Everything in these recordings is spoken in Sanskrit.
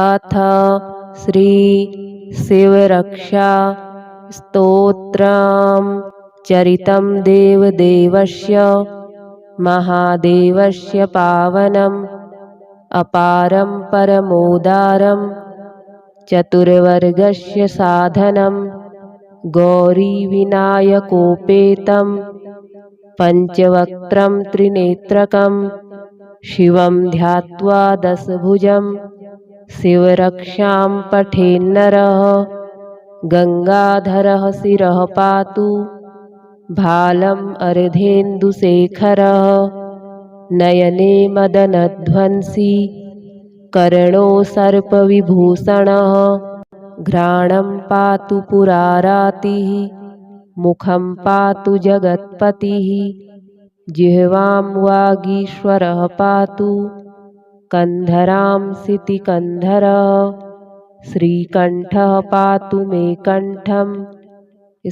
अथ श्री शिवरक्षा स्तोत्रम् चरितं देवदेवस्य महादेवस्य पावनम् अपारं परमोदारं चतुर्वर्गस्य साधनं गौरीविनायकोपेतं पञ्चवक्त्रं त्रिनेत्रकं शिवं ध्यात्वा दशभुजं शिवरक्षां पठेन्नरः गंगाधरः शिरः पातु भालम् अर्धेन्दुशेखरः नयने मदनध्वंसी कर्णो सर्पविभूषणः घ्राणं पातु पुरारातिः मुखं पातु जगत्पतिः जिह्वां वागीश्वरः पातु कन्धरां सितिकन्धरः श्रीकण्ठः पातु मे कण्ठं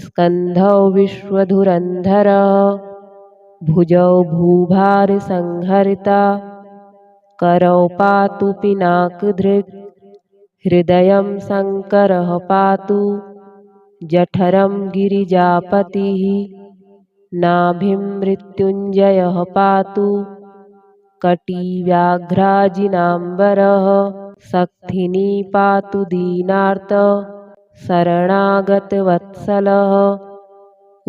स्कन्धौ विश्वधुरन्धरः भुजौ भूभारसंहर्ता करौ पातु पिनाकधृक् हृदयं शङ्करः पातु जठरं गिरिजापतिः नाभिं मृत्युञ्जयः पातु कटिव्याघ्राजिनाम्बरः सक्थिनी पातु दीनार्त शरणागतवत्सलः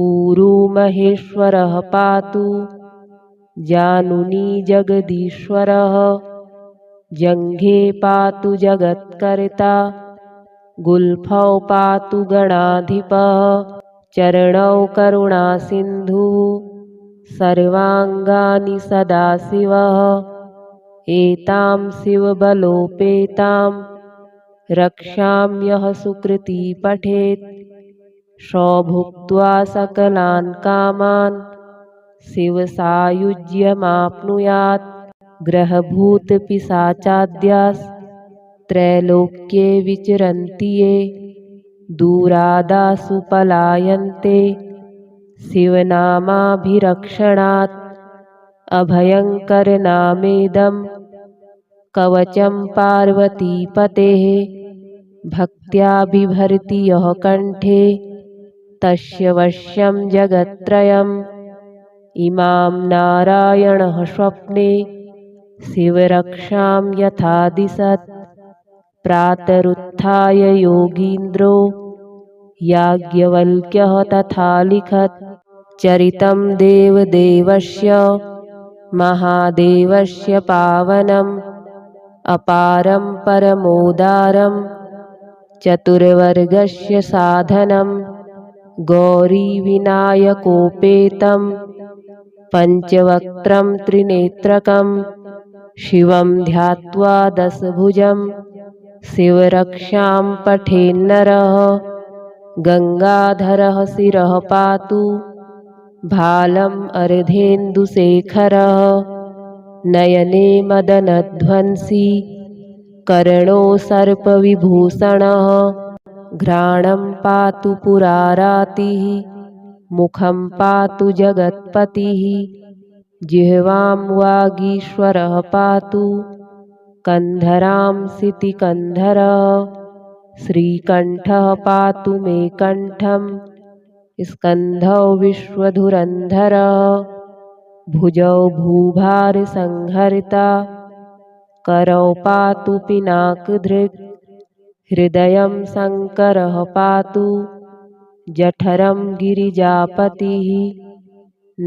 ऊरू महेश्वरः पातु जानुनी जगदीश्वरः जङ्घे पातु जगत्कर्ता गुल्फौ पातु गणाधिपः चरणौ करुणासिन्धुः सर्वाङ्गानि सदाशिवः एतां शिवबलोपेतां रक्षां यः सुकृती पठेत् सौभुक्त्वा सकलान् कामान् शिवसायुज्यमाप्नुयात् ग्रहभूतपिशाचाद्यास्त्रैलोक्ये विचरन्ति ये दूरादासु पलायन्ते शिवनामाभिरक्षणात् अभयङ्करनामेदं कवचं पार्वतीपतेः भक्त्या बिभर्ति यः कण्ठे तस्य वश्यं जगत्त्रयम् इमां नारायणः स्वप्ने शिवरक्षां यथा दिशत् प्रातरुत्थाय योगीन्द्रो याज्ञवल्क्यः तथा लिखत् चरितं देवदेवस्य महादेवस्य पावनम् अपारं परमोदारं चतुर्वर्गस्य साधनं गौरीविनायकोपेतं पञ्चवक्त्रं त्रिनेत्रकं शिवं ध्यात्वा दशभुजं शिवरक्षां पठेन्नरः गंगाधरः शिरः पातु भालम् अर्धेन्दुशेखरः नयने मदनध्वंसी कर्णो सर्पविभूषणः घ्राणं पातु पुरारातिः मुखं पातु जगत्पतिः जिह्वां वागीश्वरः पातु कन्धरां सितिकन्धरः श्रीकण्ठः पातु मे कण्ठं स्कन्धौ विश्वधुरन्धरः भुजौ भूभारसंहर्ता करौ पातु पिनाकधृक् हृदयं शङ्करः पातु जठरं गिरिजापतिः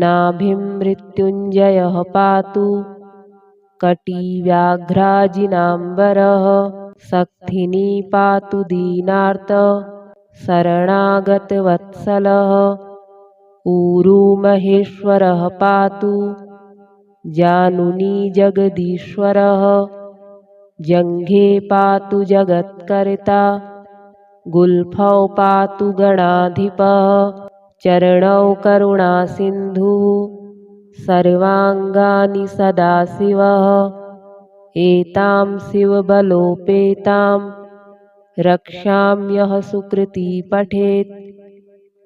नाभिं मृत्युञ्जयः पातु कटिव्याघ्राजिनाम्बरः सक्थिनी पातु दीनार्त शरणागतवत्सलः ऊरू महेश्वरः पातु जानुनी जगदीश्वरः जङ्घे पातु जगत्कर्ता गुल्फौ पातु गणाधिपः चरणौ करुणासिन्धुः सर्वाङ्गानि सदाशिवः एतां शिवबलोपेतां रक्षां यः सुकृती पठेत्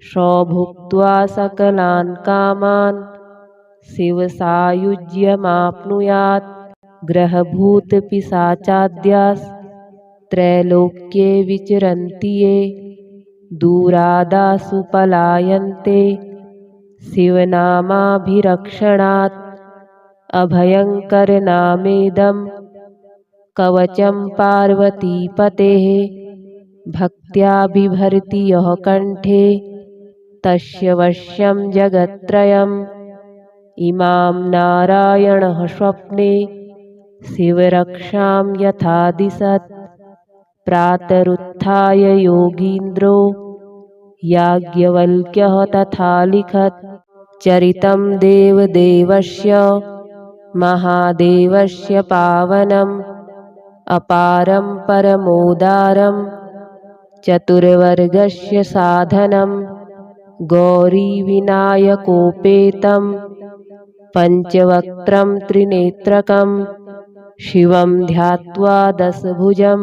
सौभुक्त्वा सकलान् कामान् शिवसायुज्यमाप्नुयात् ग्रहभूतपिशाचाद्यास् त्रैलोक्ये विचरन्ति ये दूरादासु पलायन्ते शिवनामाभिरक्षणात् अभयङ्करनामेदं कवचं पार्वतीपतेः भक्त्या बिभर्ति यः कण्ठे तस्य वश्यं जगत्त्रयम् इमां नारायणः स्वप्ने शिवरक्षां यथा दिशत् प्रातरुत्थाय योगीन्द्रो याज्ञवल्क्यः तथा लिखत् चरितं देवदेवस्य महादेवस्य पावनम् अपारं परमोदारं चतुर्वर्गस्य साधनं गौरीविनायकोपेतं पञ्चवक्त्रं त्रिनेत्रकं शिवं ध्यात्वा दशभुजं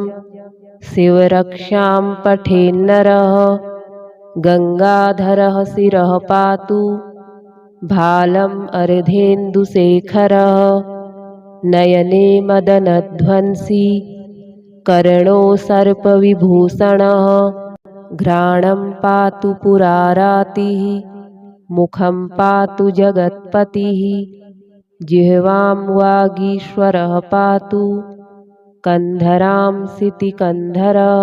शिवरक्षां पठेन्नरः गङ्गाधरः शिरः पातु भालम् अर्धेन्दुशेखरः नयने मदनध्वंसी कर्णो सर्पविभूषणः घ्राणं पातु पुरारातिः मुखं पातु जगत्पतिः जिह्वां वागीश्वरः पातु कन्धरां सितिकन्धरः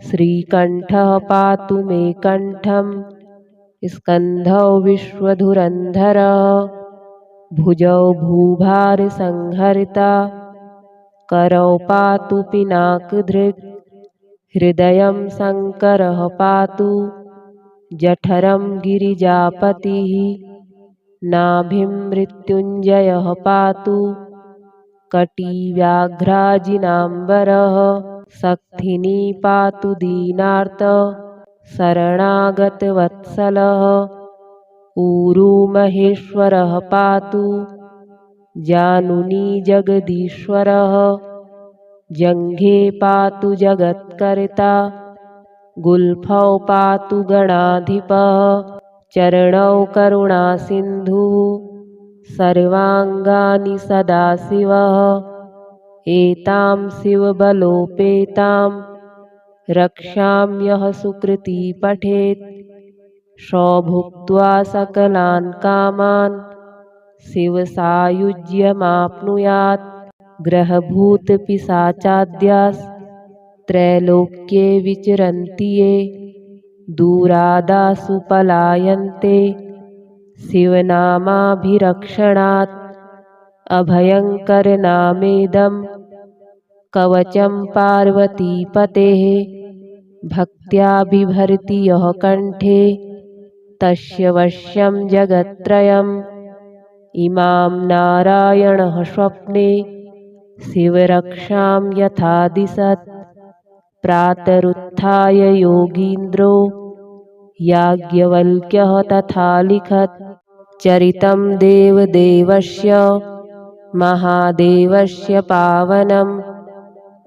श्रीकण्ठः पातु मे कण्ठं स्कन्धौ विश्वधुरन्धरः भुजौ भूभारसंहर्ता करौ पातु पिनाकधृक् हृदयं शङ्करः पातु जठरं गिरिजापतिः नाभिं मृत्युञ्जयः पातु कटिव्याघ्राजिनाम्बरः सक्थिनी पातु दीनार्त शरणागतवत्सलः ऊरू महेश्वरः पातु जानुनी जगदीश्वरः जङ्घे पातु जगत्कर्ता गुल्फौ पातु गणाधिपः चरणौ करुणासिन्धुः सर्वाङ्गानि सदाशिवः एतां शिवबलोपेतां रक्षां यः सुकृती पठेत् सौभुक्त्वा सकलान् कामान् शिवसायुज्यमाप्नुयात् ग्रहभूतपिशाचाद्यास्त्रैलोक्ये विचरन्ति ये दूरादासु पलायन्ते शिवनामाभिरक्षणात् अभयङ्करनामेदं कवचं पार्वतीपतेः भक्त्या बिभर्ति यः कण्ठे तस्य वश्यं जगत्त्रयम् इमां नारायणः स्वप्ने शिवरक्षां यथा दिशत् प्रातरुत्थाय योगीन्द्रो याज्ञवल्क्यः तथा लिखत् चरितं देवदेवस्य महादेवस्य पावनम्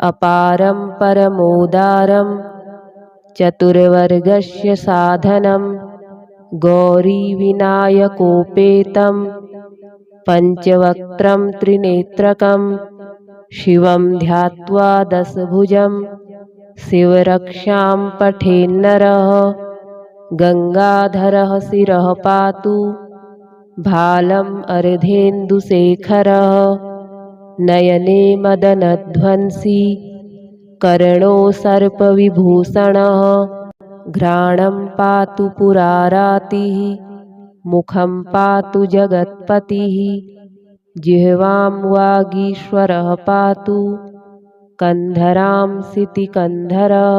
अपारं परमोदारं चतुर्वर्गस्य साधनं गौरीविनायकोपेतं पञ्चवक्त्रं त्रिनेत्रकं शिवं ध्यात्वा दशभुजं शिवरक्षां पठेन्नरः गङ्गाधरः शिरः पातु भालम् अर्धेन्दुशेखरः नयने मदनध्वंसी कर्णो सर्पविभूषणः घ्राणं पातु पुरारातिः मुखं पातु जगत्पतिः जिह्वां वागीश्वरः पातु कन्धरां सितिकन्धरः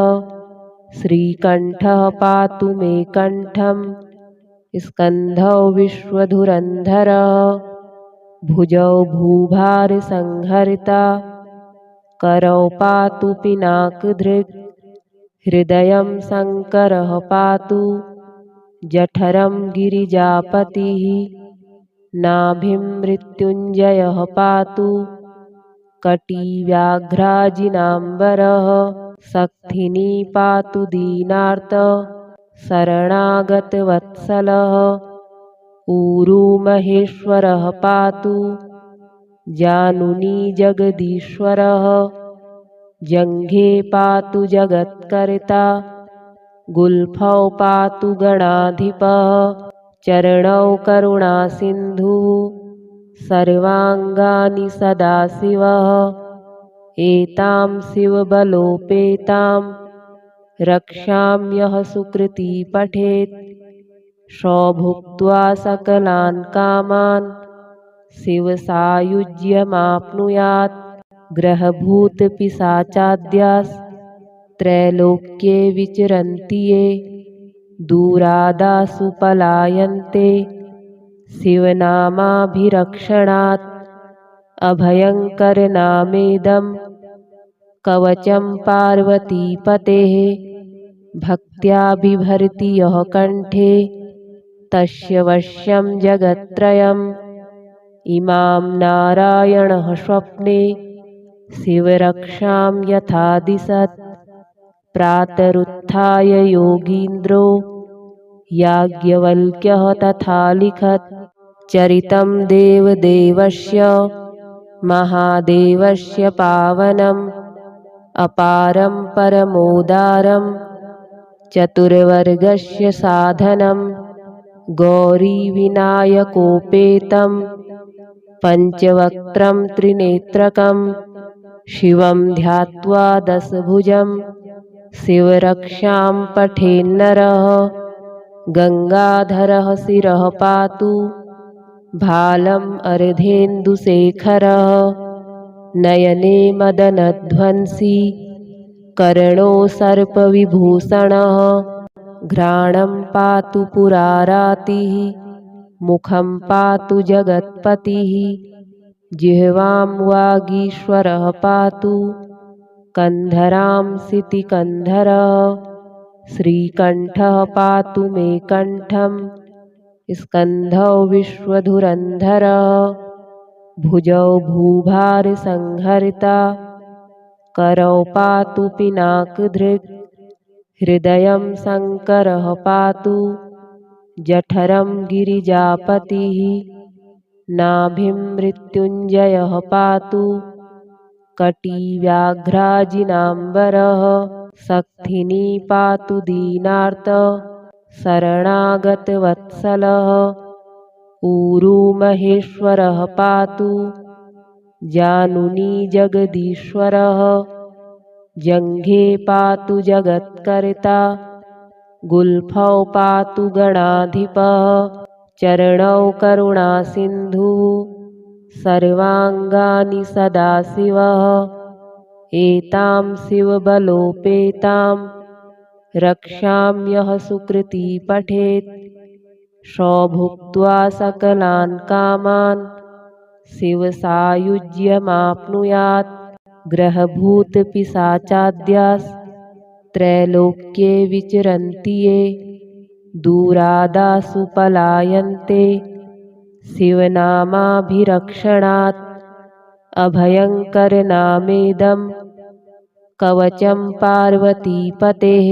श्रीकण्ठः पातु मे कण्ठं स्कन्धौ विश्वधुरन्धरः भुजौ भूभारसंहर्ता करौ पातु पिनाकधृक् हृदयं शङ्करः पातु जठरं गिरिजापतिः नाभिं मृत्युञ्जयः पातु कटिव्याघ्राजिनाम्बरः सक्थिनी पातु दीनार्त शरणागतवत्सलः ऊरू महेश्वरः पातु जानुनी जगदीश्वरः जङ्घे पातु जगत्कर्ता गुल्फौ पातु गणाधिपः चरणौ करुणासिन्धुः सर्वाङ्गानि सदाशिवः एतां शिवबलोपेतां रक्षाम्यः सुकृती पठेत् सौभुक्त्वा सकलान् कामान् शिवसायुज्यमाप्नुयात् ग्रहभूतपिशाचाद्यास्त्रैलोक्ये विचरन्ति ये दूरादासु पलायन्ते शिवनामाभिरक्षणात् अभयङ्करनामेदं कवचं पार्वतीपतेः भक्त्या बिभर्ति यः कण्ठे तस्य वश्यं जगत्त्रयम् इमां नारायणः स्वप्ने शिवरक्षां यथा दिशत् प्रातरुत्थाय योगीन्द्रो याज्ञवल्क्यः तथा लिखत् चरितं देवदेवस्य महादेवस्य पावनम् अपारं परमोदारं चतुर्वर्गस्य साधनं गौरीविनायकोपेतं पञ्चवक्त्रं त्रिनेत्रकं शिवं ध्यात्वा दशभुजं शिवरक्षां पठेन्नरः गङ्गाधरः शिरः पातु भालम् अर्धेन्दुशेखरः नयने मदनध्वंसी कर्णो सर्पविभूषणः घ्राणं पातु पुरारातिः मुखं पातु जगत्पतिः जिह्वां वागीश्वरः पातु कन्धरां सितिकन्धरः श्रीकण्ठः पातु मे कण्ठं स्कन्धौ विश्वधुरन्धरः भुजौ भूभारसंहर्ता करौ पातु पिनाकधृक् हृदयं शङ्करः पातु जठरं गिरिजापतिः नाभिं मृत्युञ्जयः पातु कटिव्याघ्राजिनाम्बरः सक्थिनी पातु दीनार्त शरणागतवत्सलः ऊरुमहेश्वरः पातु जानुनी जगदीश्वरः जङ्घे पातु जगत्कर्ता गुल्फौ पातु गणाधिपः चरणौ करुणासिन्धुः सर्वाङ्गानि सदाशिवः एतां शिवबलोपेतां रक्षाम्यः सुकृती पठेत् सौभुक्त्वा सकलान् कामान् शिवसायुज्यमाप्नुयात् ग्रहभूतपिशाचाद्यास्त्रैलोक्ये विचरन्ति ये दूरादासु पलायन्ते शिवनामाभिरक्षणात् अभयङ्करनामेदं कवचं पार्वतीपतेः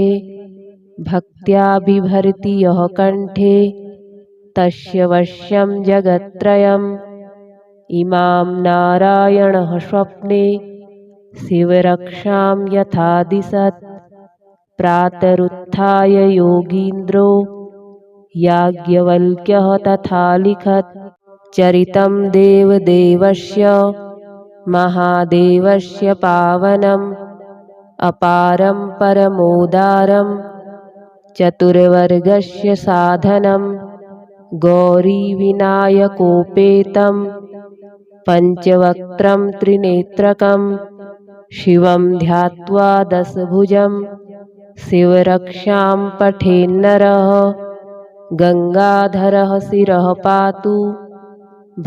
भक्त्या बिभर्ति यः कण्ठे तस्य वश्यं जगत्त्रयम् इमां नारायणः स्वप्ने शिवरक्षां यथा दिशत् प्रातरुत्थाय योगीन्द्रो याज्ञवल्क्यः तथा लिखत् चरितं देवदेवस्य महादेवस्य पावनम् अपारं परमोदारं चतुर्वर्गस्य साधनं गौरीविनायकोपेतं पञ्चवक्त्रं त्रिनेत्रकं शिवं ध्यात्वा दशभुजं शिवरक्षां पठेन्नरः गङ्गाधरः शिरः पातु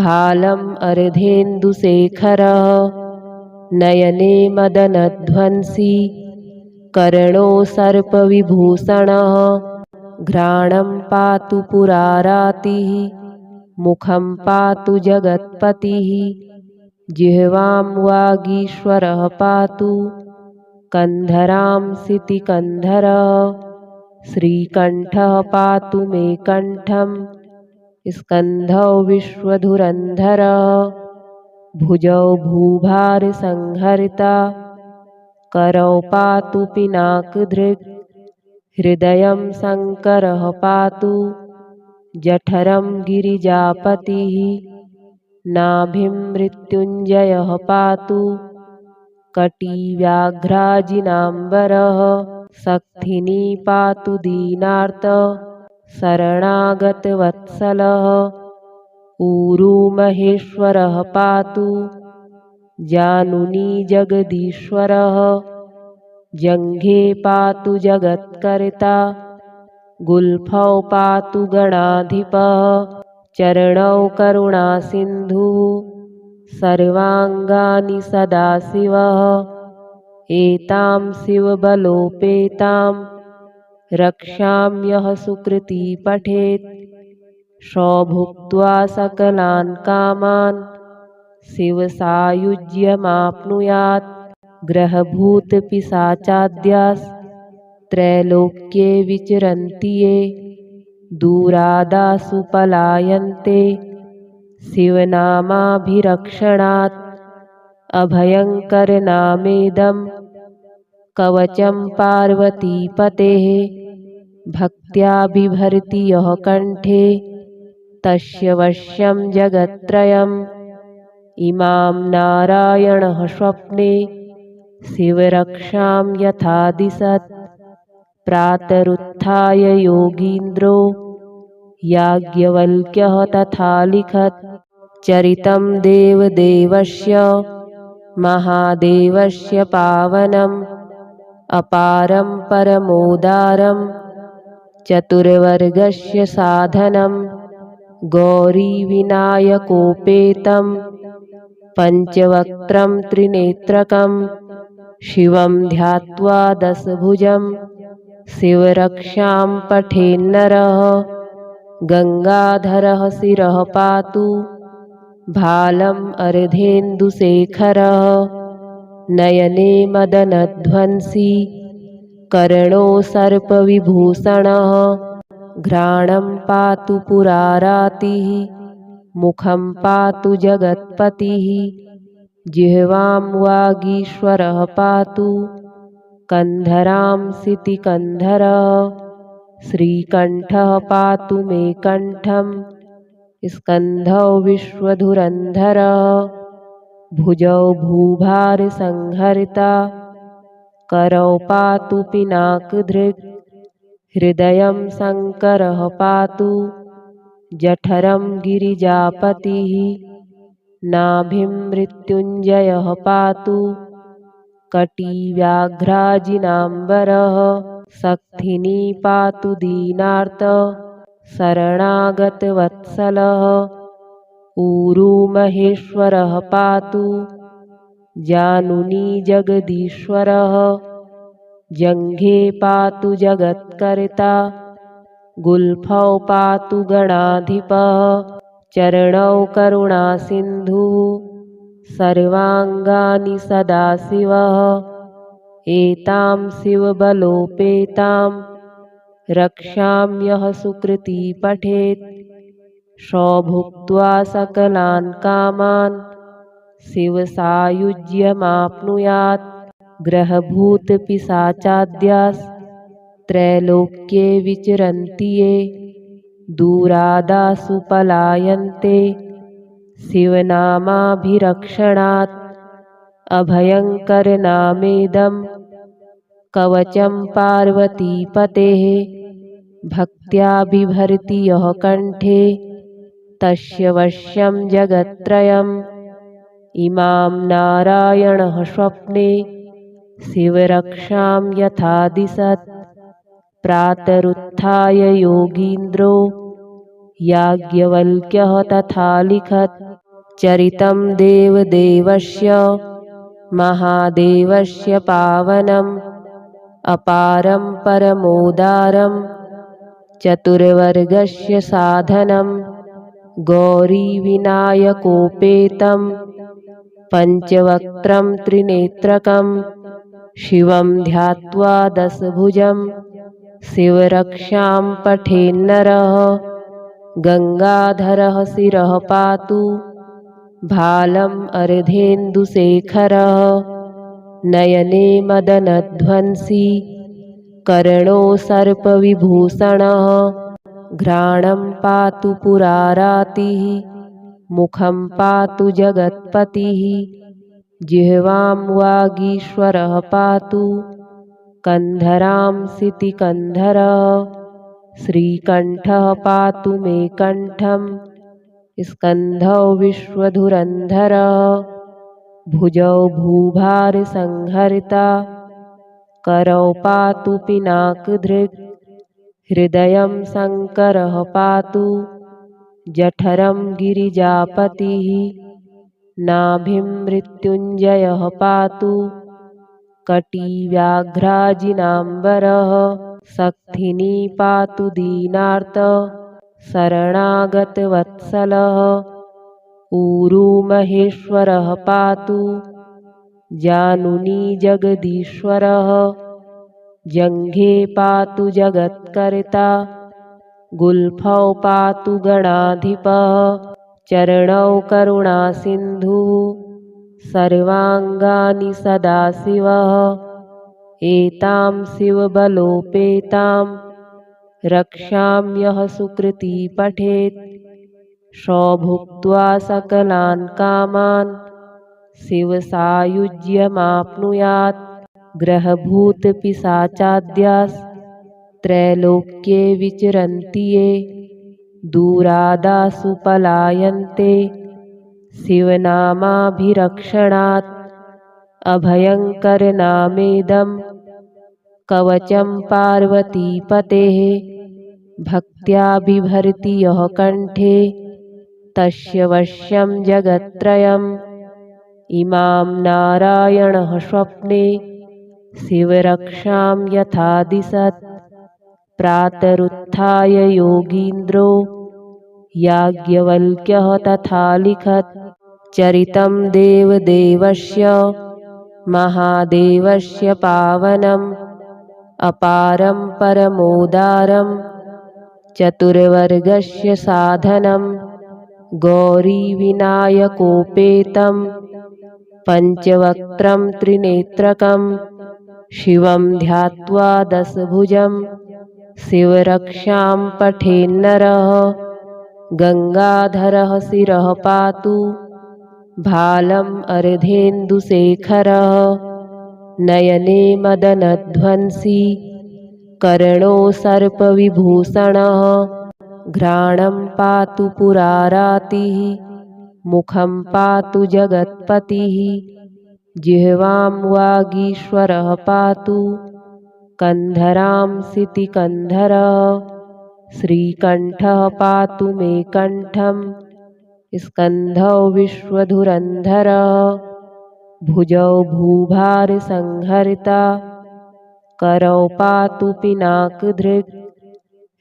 भालम् अर्धेन्दुशेखरः नयने मदनध्वंसी कर्णो सर्पविभूषणः घ्राणं पातु पुरारातिः मुखं पातु जगत्पतिः जिह्वां वागीश्वरः पातु कन्धरां सितिकन्धरः श्रीकण्ठः पातु मे कण्ठं स्कन्धौ विश्वधुरन्धरः भुजौ भूभारसंहर्ता करौ पातु पिनाकधृक् हृदयं शङ्करः पातु जठरं गिरिजापतिः नाभिं मृत्युञ्जयः पातु कटिव्याघ्राजिनाम्बरः सक्थिनी पातु दीनार्त शरणागतवत्सलः ऊरू महेश्वरः पातु जानुनी जगदीश्वरः जङ्घे पातु जगत्कर्ता गुल्फौ पातु गणाधिपः चरणौ करुणासिन्धुः सर्वाङ्गानि सदाशिवः एतां शिवबलोपेतां रक्षाम्यः सुकृती पठेत् सौभुक्त्वा सकलान् कामान् शिवसायुज्यमाप्नुयात् ग्रहभूतपिशाचाद्यास्त्रैलोक्ये विचरन्ति ये दूरादासु पलायन्ते शिवनामाभिरक्षणात् अभयङ्करनामेदं कवचं पार्वतीपतेः भक्त्या बिभर्ति यः कण्ठे तस्य वश्यं जगत्त्रयम् इमां नारायणः स्वप्ने शिवरक्षां यथा दिशत् प्रातरुत्थाय योगीन्द्रो याज्ञवल्क्यः तथा लिखत् चरितं देवदेवस्य महादेवस्य पावनम् अपारं परमोदारं चतुर्वर्गस्य साधनं गौरीविनायकोपेतं पञ्चवक्त्रं त्रिनेत्रकं शिवं ध्यात्वा दशभुजं शिवरक्षां पठेन्नरः गङ्गाधरः शिरः पातु भालम् अर्धेन्दुशेखरः नयने मदनध्वंसी कर्णो सर्पविभूषणः घ्राणं पातु पुरारातिः मुखं पातु जगत्पतिः जिह्वां वागीश्वरः पातु कन्धरां सितिकन्धरः श्रीकण्ठः पातु मे कण्ठं स्कन्धौ विश्वधुरन्धरः भुजौ भूभारसंहर्ता करौ पातु पिनाकधृक् हृदयं शङ्करः पातु जठरं गिरिजापतिः नाभिं मृत्युञ्जयः पातु कटिव्याघ्राजिनाम्बरः सक्थिनी पातु दीनार्त शरणागतवत्सलः ऊरू महेश्वरः पातु जानुनी जगदीश्वरः जङ्घे पातु जगत्कर्ता गुल्फौ पातु गणाधिपः चरणौ करुणासिन्धुः सर्वाङ्गानि सदाशिवः एतां शिवबलोपेतां रक्षाम्यः सुकृती पठेत् सौभुक्त्वा सकलान् कामान् शिवसायुज्यमाप्नुयात् ग्रहभूतपिशाचाद्यास्त्रैलोक्ये विचरन्ति ये दूरादासु पलायन्ते शिवनामाभिरक्षणात् अभयङ्करनामेदं कवचं पार्वतीपतेः भक्त्या बिभर्ति यः कण्ठे तस्य वश्यं जगत्त्रयम् इमां नारायणः स्वप्ने शिवरक्षां यथा दिशत् प्रातरुत्थाय योगीन्द्रो याज्ञवल्क्यः तथा लिखत् चरितं देवदेवस्य महादेवस्य पावनम् अपारं परमोदारं चतुर्वर्गस्य साधनं गौरीविनायकोपेतं पञ्चवक्त्रं त्रिनेत्रकं शिवं ध्यात्वा दशभुजं शिवरक्षां पठेन्नरः गङ्गाधरः शिरः पातु भालम् अर्धेन्दुशेखरः नयने मदनध्वंसी कर्णो सर्पविभूषणः घ्राणं पातु पुरारातिः मुखं पातु जगत्पतिः जिह्वां वागीश्वरः पातु कन्धरां सितिकन्धरः श्रीकण्ठः पातु मे कण्ठं स्कन्धौ विश्वधुरन्धरः भुजौ भूभारसंहर्ता करौ पातु पिनाकधृक् हृदयं शङ्करः पातु जठरं गिरिजापतिः नाभिं मृत्युञ्जयः पातु कटिव्याघ्राजिनाम्बरः सक्थिनी पातु दीनार्त शरणागतवत्सलः ऊरू महेश्वरः पातु जानुनी जगदीश्वरः जङ्घे पातु जगत्कर्ता गुल्फौ पातु गणाधिपः चरणौ करुणासिन्धुः सर्वाङ्गानि सदाशिवः एतां शिवबलोपेतां रक्षाम्यः सुकृती पठेत् सौभुक्त्वा सकलान् कामान् शिवसायुज्यमाप्नुयात् ग्रहभूतपिशाचाद्यास्त्रैलोक्ये विचरन्ति ये दूरादासु पलायन्ते शिवनामाभिरक्षणात् अभयङ्करनामेदं कवचं पार्वतीपतेः भक्त्या बिभर्ति यः कण्ठे तस्य वश्यं जगत्त्रयम् इमां नारायणः स्वप्ने शिवरक्षां यथा दिशत् प्रातरुत्थाय योगीन्द्रो याज्ञवल्क्यः तथा लिखत् चरितं देवदेवस्य महादेवस्य पावनम् अपारं परमोदारं चतुर्वर्गस्य साधनं गौरीविनायकोपेतं पञ्चवक्त्रं त्रिनेत्रकं शिवं ध्यात्वा दशभुजं शिवरक्षां पठेन्नरः गङ्गाधरः शिरः पातु भालम् अर्धेन्दुशेखरः नयने मदनध्वंसी कर्णो सर्पविभूषणः घ्राणं पातु पुरारातिः मुखं पातु जगत्पतिः जिह्वां वागीश्वरः पातु कन्धरां सितिकन्धरः श्रीकण्ठः पातु मे कण्ठं स्कन्धौ विश्वधुरन्धरः भुजौ भूभारसंहर्ता करौ पातु पिनाकधृक्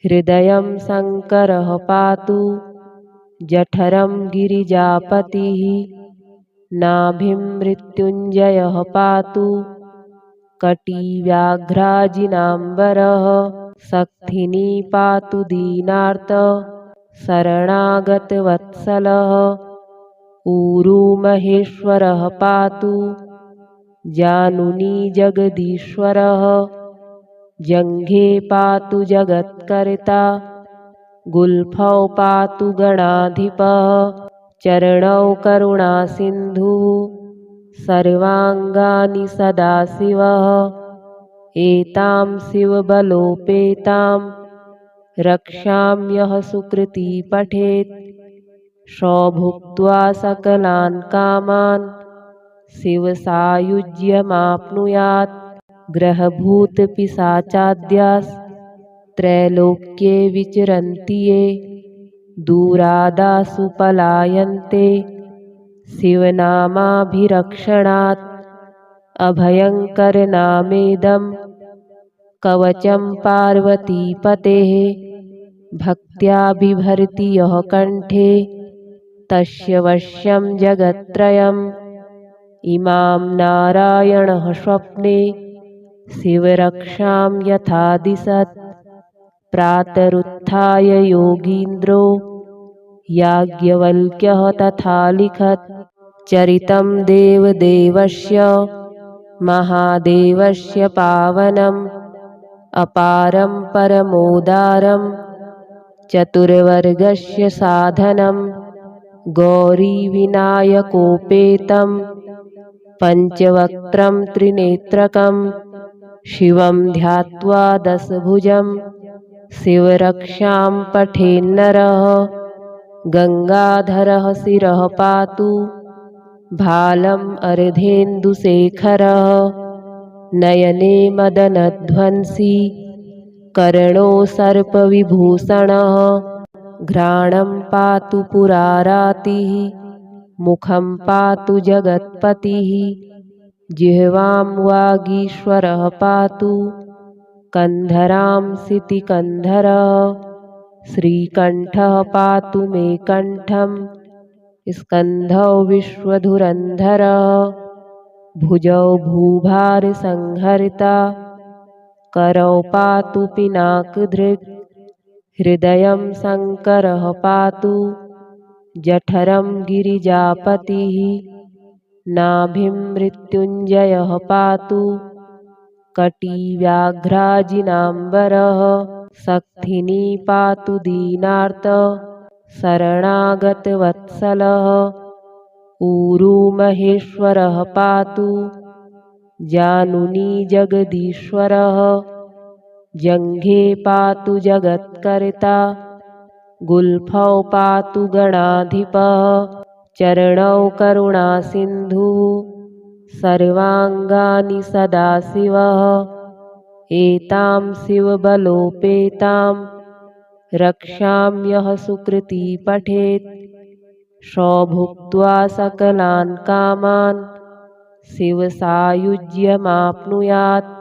हृदयं शङ्करः पातु जठरं गिरिजापतिः नाभिं मृत्युञ्जयः पातु कटिव्याघ्राजिनाम्बरः सक्थिनी पातु दीनार्त शरणागतवत्सलः ऊरू महेश्वरः पातु जानुनी जगदीश्वरः जङ्घे पातु जगत्कर्ता गुल्फौ पातु गणाधिपः चरणौ करुणासिन्धुः सर्वाङ्गानि सदाशिवः एतां शिवबलोपेतां रक्षाम्यः सुकृती पठेत् सौभुक्त्वा सकलान् कामान् शिवसायुज्यमाप्नुयात् ग्रहभूतपिशाचाद्यास्त्रैलोक्ये विचरन्ति ये दूरादासु पलायन्ते शिवनामाभिरक्षणात् अभयङ्करनामेदं कवचं पार्वतीपतेः भक्त्या बिभर्ति यः कण्ठे तस्य वश्यं जगत्त्रयम् इमां नारायणः स्वप्ने शिवरक्षां यथा दिशत् प्रातरुत्थाय योगीन्द्रो याज्ञवल्क्यः तथा लिखत् चरितं देवदेवस्य महादेवस्य पावनम् अपारं परमोदारं चतुर्वर्गस्य साधनं गौरीविनायकोपेतं पञ्चवक्त्रं त्रिनेत्रकं शिवं ध्यात्वा दशभुजं शिवरक्षां पठेन्नरः गंगाधरः शिरः पातु भालम् अर्धेन्दुशेखरः नयने मदनध्वंसी कर्णो सर्पविभूषणः घ्राणं पातु पुरारातिः मुखं पातु जगत्पतिः जिह्वां वागीश्वरः पातु कन्धरां सितिकन्धरः श्रीकण्ठः पातु मे कण्ठं स्कन्धौ विश्वधुरन्धरः भुजौ भूभारसंहर्ता करौ पातु पिनाकधृक् हृदयं शङ्करः पातु जठरं गिरिजापतिः नाभिं मृत्युञ्जयः पातु कटिव्याघ्राजिनाम्बरः सक्थिनी पातु दीनार्त शरणागतवत्सलः ऊरू महेश्वरः पातु जानुनी जगदीश्वरः जङ्घे पातु जगत्कर्ता गुल्फौ पातु गणाधिपः चरणौ करुणासिन्धुः सर्वाङ्गानि सदाशिवः एतां शिवबलोपेतां रक्षाम्यः सुकृती पठेत् सौभुक्त्वा सकलान् कामान् शिवसायुज्यमाप्नुयात्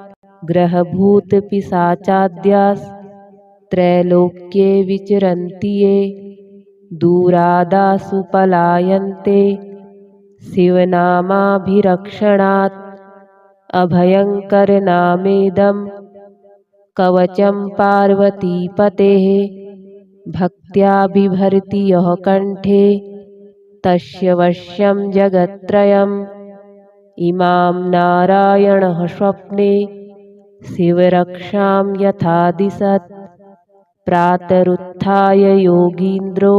ग्रहभूतपिशाचाद्यास्त्रैलोक्ये विचरन्ति ये दूरादासु पलायन्ते शिवनामाभिरक्षणात् अभयङ्करनामेदं कवचं पार्वतीपतेः भक्त्या बिभर्ति यः कण्ठे तस्य वश्यं जगत्त्रयम् इमां नारायणः स्वप्ने शिवरक्षां यथा दिशत् प्रातरुत्थाय योगीन्द्रो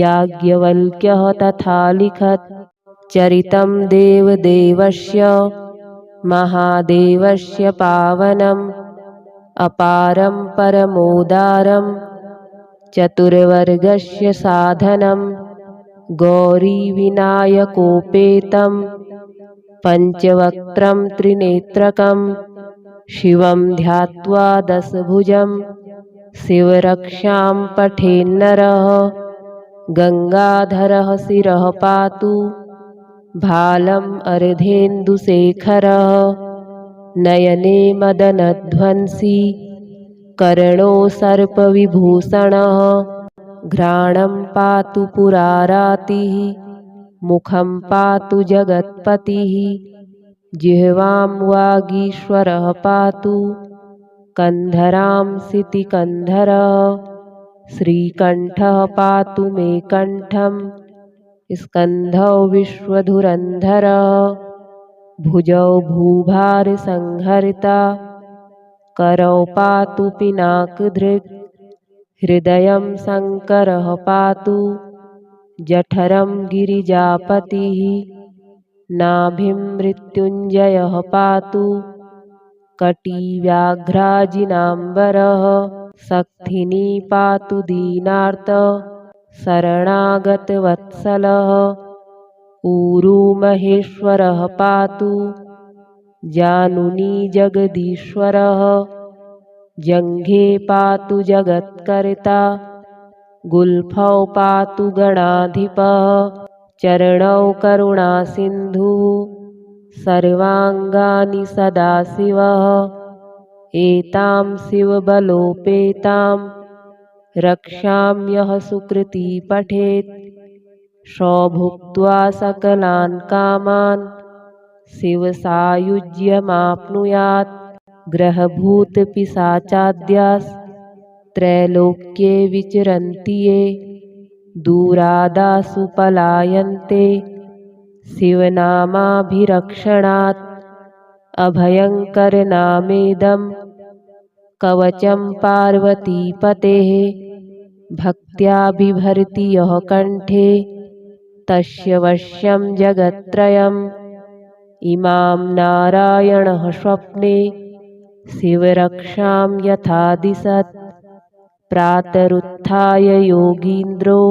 याज्ञवल्क्यः तथा लिखत् चरितं देवदेवस्य महादेवस्य पावनम् अपारं परमोदारं चतुर्वर्गस्य साधनं गौरीविनायकोपेतं पञ्चवक्त्रं त्रिनेत्रकं शिवं ध्यात्वा दशभुजं शिवरक्षां पठेन्नरः गंगाधरः शिरः पातु भालम् अर्धेन्दुशेखरः नयने मदनध्वंसी कर्णो सर्पविभूषणः घ्राणं पातु पुरारातिः मुखं पातु जगत्पतिः जिह्वां वागीश्वरः पातु कन्धरां सितिकन्धरः श्रीकण्ठः पातु मे कण्ठं स्कन्धौ विश्वधुरन्धरः भुजौ भूभारसंहर्ता करौ पातु पिनाकधृक् हृदयं शङ्करः पातु जठरं गिरिजापतिः नाभिं मृत्युञ्जयः पातु कटिव्याघ्राजिनाम्बरः सक्थिनी पातु दीनार्त शरणागतवत्सलः ऊरू महेश्वरः पातु जानुनी जगदीश्वरः जङ्घे पातु जगत्कर्ता गुल्फौ पातु गणाधिपः चरणौ करुणासिन्धुः सर्वाङ्गानि सदाशिवः एतां शिवबलोपेतां रक्षाम्यः सुकृती पठेत् सौभुक्त्वा सकलान् कामान् शिवसायुज्यमाप्नुयात् ग्रहभूतपिशाचाद्यास्त्रैलोक्ये विचरन्ति ये दूरादासु पलायन्ते शिवनामाभिरक्षणात् अभयङ्करनामेदं कवचं पार्वतीपतेः भक्त्या बिभर्ति यः कण्ठे तस्य वश्यं जगत्त्रयम् इमां नारायणः स्वप्ने शिवरक्षां यथा दिशत् प्रातरुत्थाय योगीन्द्रो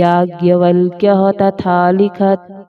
याज्ञवल्क्यः तथा लिखत्।